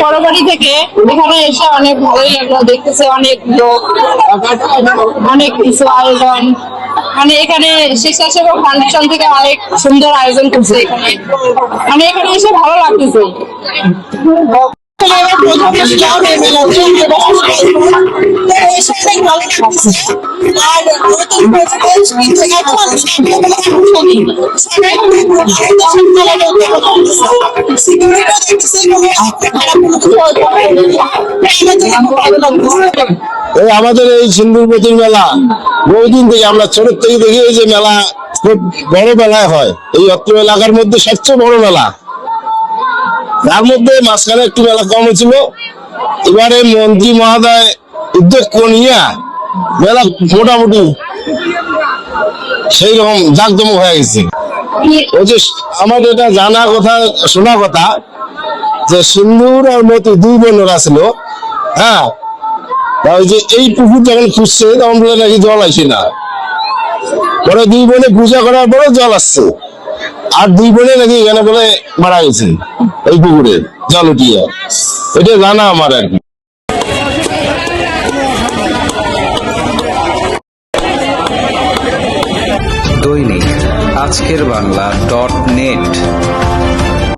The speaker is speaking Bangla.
বড় বাড়ি থেকে এখানে এসে অনেক ভালোই লাগলো, দেখতেছে অনেক লোক, অনেক কিছু আয়োজন, মানে এখানে স্বেচ্ছাসেবক ফাউন্ডেশন থেকে অনেক সুন্দর আয়োজন করছে এখানে, মানে এখানে এসে ভালো লাগতেছে। আমাদের এই সিন্দুরপতির মেলা বহুদিন থেকে আমরা ছোট থেকে দেখি যে মেলা খুব বড় মেলায় হয়। এই অত্র এলাকার মধ্যে সবচেয়ে বড় মেলা, তার মধ্যে মাঝখানে একটু মেলা কম হয়েছিল। এবারে মন্ত্রী মহোদয় উদ্যোগ নিয়ে মেলা মোটামুটি সেই রকম জাঁকজমক হয়ে গেছে। ওই যে আমার এটা জানা কথা, শোনা কথা যে সিন্দুর আর মতি দুই বোনেরা ছিল। হ্যাঁ, ওই যে এই পুকুর যখন খুঁজছে তখন বলে নাকি জল আসে না, পরে দুই বোনে পূজা করার পরে জল আসছে, আর দুই বোনে নাকি এখানে বলে মারা গেছে এই পুকুরে জল উঠিয়ে। এটা জানা আমার আর কি। দৈনিক আজকের বাংলা .net